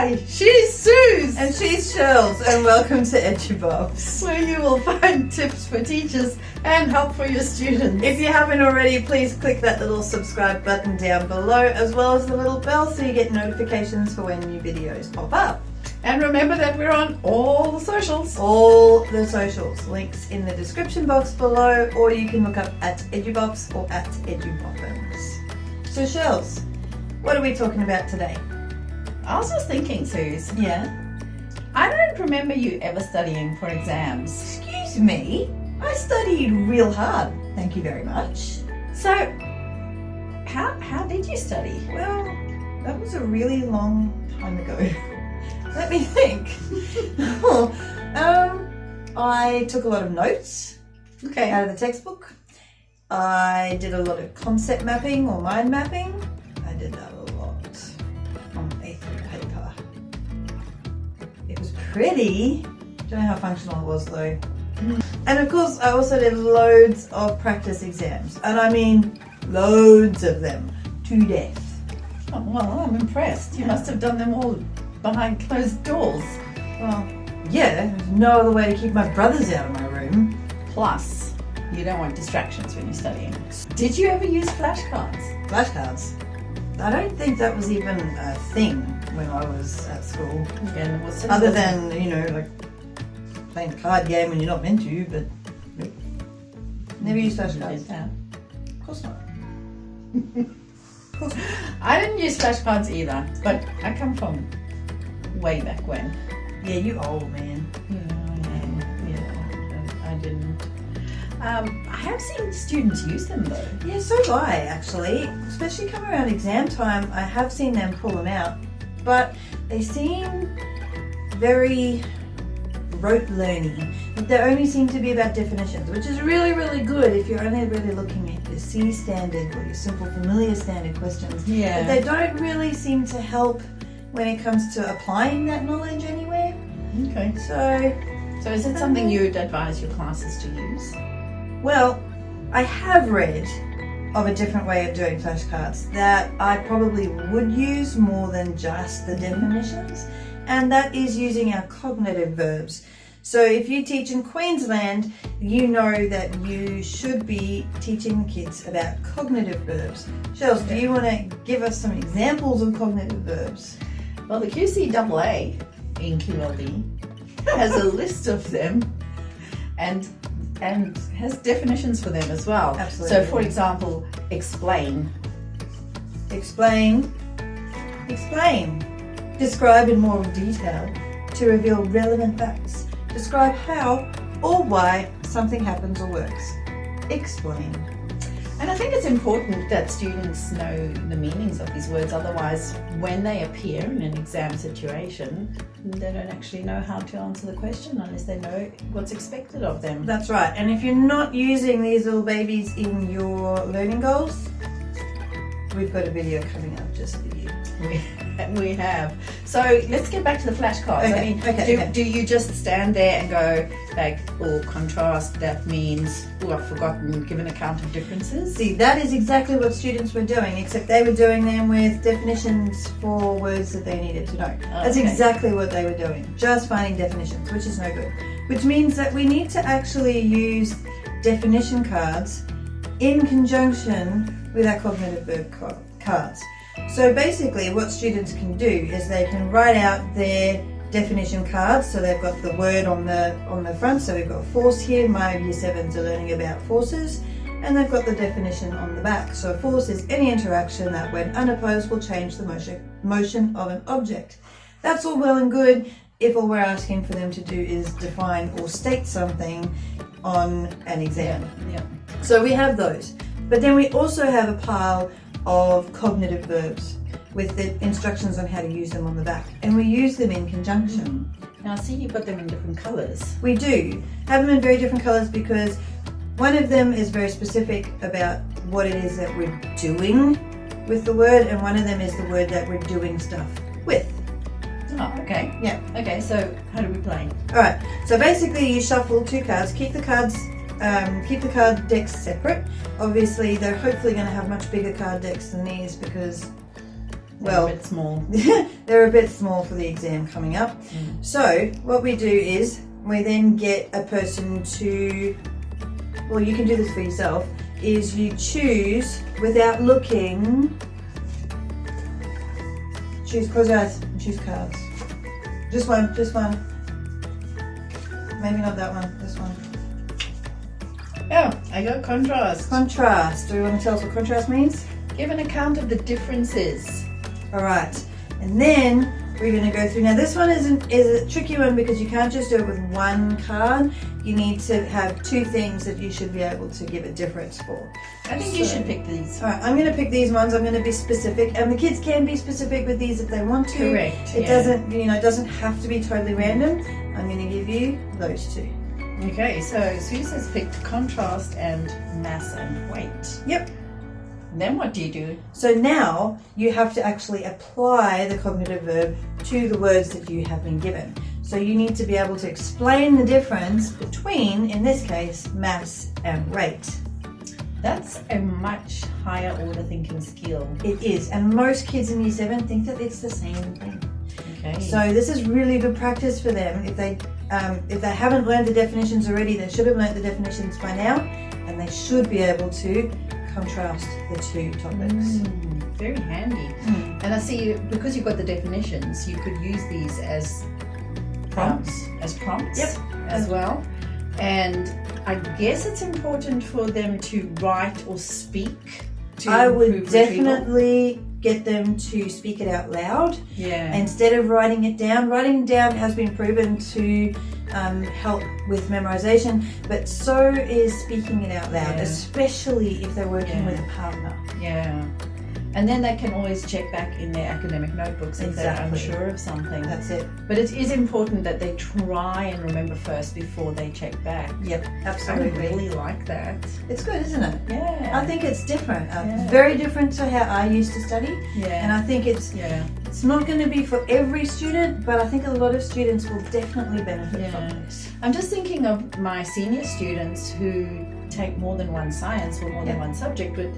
Hi, she's Suze. And she's Shells, and welcome to EduBofs. Where you will find tips for teachers and help for your students. If you haven't already, please click that little subscribe button down below, as well as the little bell so you get notifications for when new videos pop up. And remember that we're on all the socials. All the socials, links in the description box below, or you can look up at EduBofs or at EduBofs. So Shells, what are we talking about today? I was just thinking, Suze, Yeah? I don't remember you ever studying for exams. Excuse me? I studied real hard, thank you very much. So, how did you study? Well, that was a really long time ago. Let me think. I took a lot of notes Okay. out of the textbook. I did a lot of concept mapping or mind mapping. I did that a lot on A3 paper. It was pretty. Don't know how functional it was though. And of course, I also did loads of practice exams. And I mean loads of them to death. Oh, well, I'm impressed. You must have done them all behind closed doors. Well, yeah, there's no other way to keep my brothers out of my room. Plus, you don't want distractions when you're studying. Did you ever use flashcards? Flashcards. I don't think that was even a thing when I was at school. Yeah, what's it? Other than, like playing a card game when you're not meant to, but nope. Never used flashcards. Yeah. Of course not. I didn't use flashcards either, but I come from way back when. Yeah, you old man. I didn't. I have seen students use them though. Yeah, so do I actually. Especially come around exam time, I have seen them pull them out. But they seem very rote learning. They only seem to be about definitions, which is really, really good if you're only really looking at your C standard or your simple familiar standard questions. Yeah. But they don't really seem to help when it comes to applying that knowledge anywhere. Okay. So, is it something you'd advise your classes to use? well, I have read of a different way of doing flashcards that I probably would use more than just the definitions, and that is using our cognitive verbs. So if you teach in Queensland, you know that you should be teaching the kids about cognitive verbs. Shells, do you want to give us some examples of cognitive verbs? Well, the QCAA in QLD has a list of them and has definitions for them as well. Absolutely. So, for example, explain. Explain. Describe in more detail to reveal relevant facts. Describe how or why something happens or works. Explain. And I think it's important that students know the meanings of these words, otherwise when they appear in an exam situation, they don't actually know how to answer the question unless they know what's expected of them. That's right. And if you're not using these little babies in your learning goals, we've got a video coming up just for you. We have. So let's get back to the flashcards. Okay, Do you just stand there and go like, oh, contrast, that means, oh, I've forgotten, give an account of differences? See, that is exactly what students were doing, except they were doing them with definitions for words that they needed to know. That's okay. exactly what they were doing, just finding definitions, which is no good. Which means that we need to actually use definition cards in conjunction with our cognitive verb cards. So basically what students can do is they can write out their definition cards. So they've got the word on the front. So we've got force here. My year 7s are learning about forces. And they've got the definition on the back. So a force is any interaction that when unopposed will change the motion of an object. That's all well and good if all we're asking for them to do is define or state something on an exam. Yeah. So we have those. But then we also have a pile of cognitive verbs with the instructions on how to use them on the back, and we use them in conjunction. Now I see you've got them in different colours. We do have them in very different colours because one of them is very specific about what it is that we're doing with the word, and one of them is the word that we're doing stuff with. Oh, okay. Yeah. Okay, so how do we play? Alright, so basically you shuffle 2 cards, keep the card decks separate. Obviously they're hopefully going to have much bigger card decks than these because Well, a bit small. they're a bit small for the exam coming up. So what we do is we then get a person to, well, you can do this for yourself, is you choose without looking, close your eyes and choose cards. Just one. Maybe not that one, this one. Oh, I got contrast. Contrast. Do you want to tell us what contrast means? Give an account of the differences. All right, and then we're going to go through. Now this one is a tricky one because you can't just do it with one card. You need to have two things that you should be able to give a difference for. I think you should pick these. All right, I'm going to pick these ones. I'm going to be specific, and the kids can be specific with these if they want to. Correct. It doesn't, it doesn't have to be totally random. I'm going to give you those two. Okay, so Sue has picked contrast and mass and weight. Yep. Then what do you do? So now you have to actually apply the cognitive verb to the words that you have been given. So you need to be able to explain the difference between, in this case, mass and rate. That's a much higher order thinking skill. It is, and most kids in Year 7 think that it's the same thing. Okay. So this is really good practice for them. If they haven't learned the definitions already, they should have learned the definitions by now, and they should be able to contrast the two topics. Very handy. And I see, because you've got the definitions, you could use these as prompts. Yep. As well. And I guess it's important for them to write or speak to I would improve retrieval. definitely get them to speak it out loud. Yeah. Instead of writing it down. Writing it down has been proven to help with memorization, but so is speaking it out loud, especially if they're working with a partner. Yeah. And then they can always check back in their academic notebooks if they're unsure of something. That's it. But it is important that they try and remember first before they check back. Yep, I absolutely. really like that. It's good, isn't it? Yeah. I think it's different. Very different to how I used to study. Yeah. And I think it's not going to be for every student, but I think a lot of students will definitely benefit from this. I'm just thinking of my senior students who take more than one science or more than one subject, but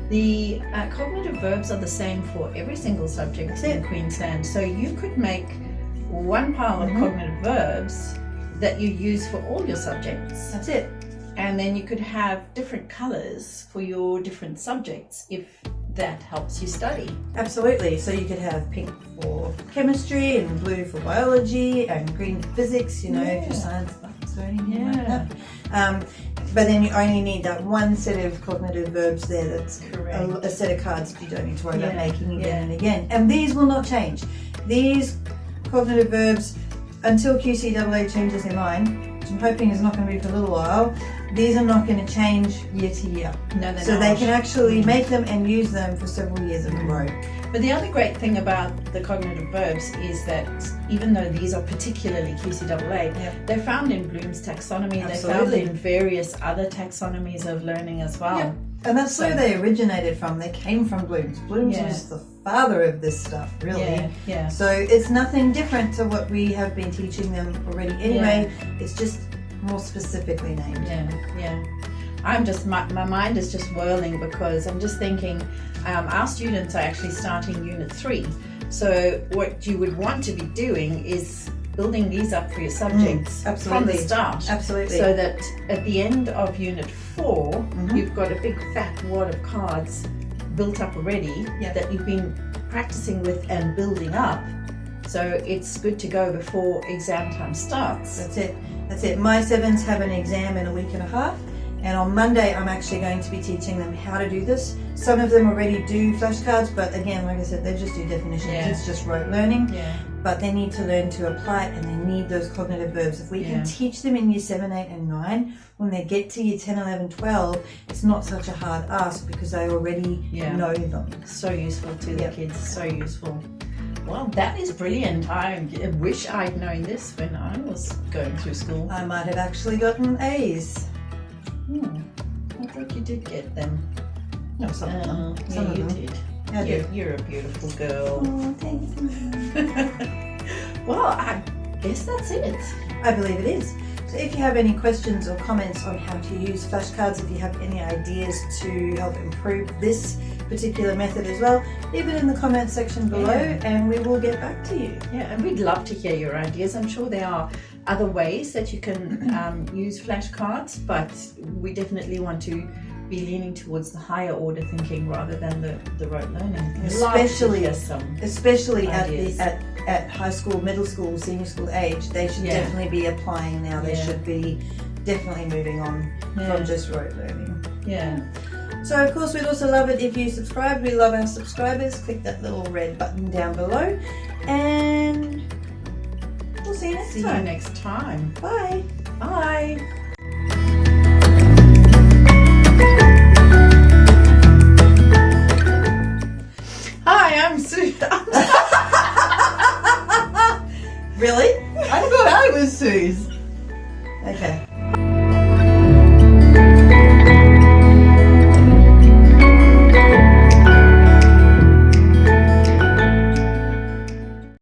the cognitive verbs are the same for every single subject in Queensland. So you could make one pile of cognitive verbs that you use for all your subjects. That's it. And then you could have different colours for your different subjects if that helps you study. Absolutely. So you could have pink for chemistry and blue for biology and green for physics, if you're science buffs or anything like that. But then you only need that one set of cognitive verbs there. That's a set of cards you don't need to worry about making again and again. And these will not change. These cognitive verbs, until QCAA changes their mind, which I'm hoping is not going to be for a little while, these are not going to change year to year. No, they're so not. they can actually make them and use them for several years in a row. But the other great thing about the cognitive verbs is that even though these are particularly QCAA, they're found in Bloom's taxonomy. They're found in various other taxonomies of learning as well. Yep. And that's where they originated from. They came from Bloom's. Bloom's was the father of this stuff, really. Yeah. So it's nothing different to what we have been teaching them already anyway. It's just more specifically named. Yeah. I'm just, my mind is just whirling because I'm just thinking our students are actually starting Unit 3. So what you would want to be doing is building these up for your subjects from the start. Absolutely. So that at the end of Unit 4, you've got a big fat wad of cards built up already that you've been practicing with and building up. So it's good to go before exam time starts. That's it. My 7s have an exam in a week and a half. And on Monday, I'm actually going to be teaching them how to do this. Some of them already do flashcards, but again, like I said, they just do definitions. It's just rote learning. But they need to learn to apply it, and they need those cognitive verbs. If we can teach them in Year 7, 8, and 9, when they get to Year 10, 11, 12, it's not such a hard ask because they already know them. So useful to the kids, so useful. Well, that is brilliant. I wish I'd known this when I was going through school. I might have actually gotten A's. I thought you did get them. No, some of them. Yeah, you did. You're a beautiful girl. Oh, thank you. Well, I guess that's it. I believe it is. So if you have any questions or comments on how to use flashcards, if you have any ideas to help improve this particular method as well, leave it in the comment section below and we will get back to you. Yeah, and we'd love to hear your ideas. I'm sure there are other ways that you can use flashcards, but we definitely want to be leaning towards the higher order thinking rather than the rote learning. Especially at high school, middle school, senior school age, they should definitely be applying now. They should be definitely moving on from just rote learning. Yeah. So of course we'd also love it if you subscribe. We love our subscribers. Click that little red button down below and we'll see you next time. See you next time. Bye. Bye.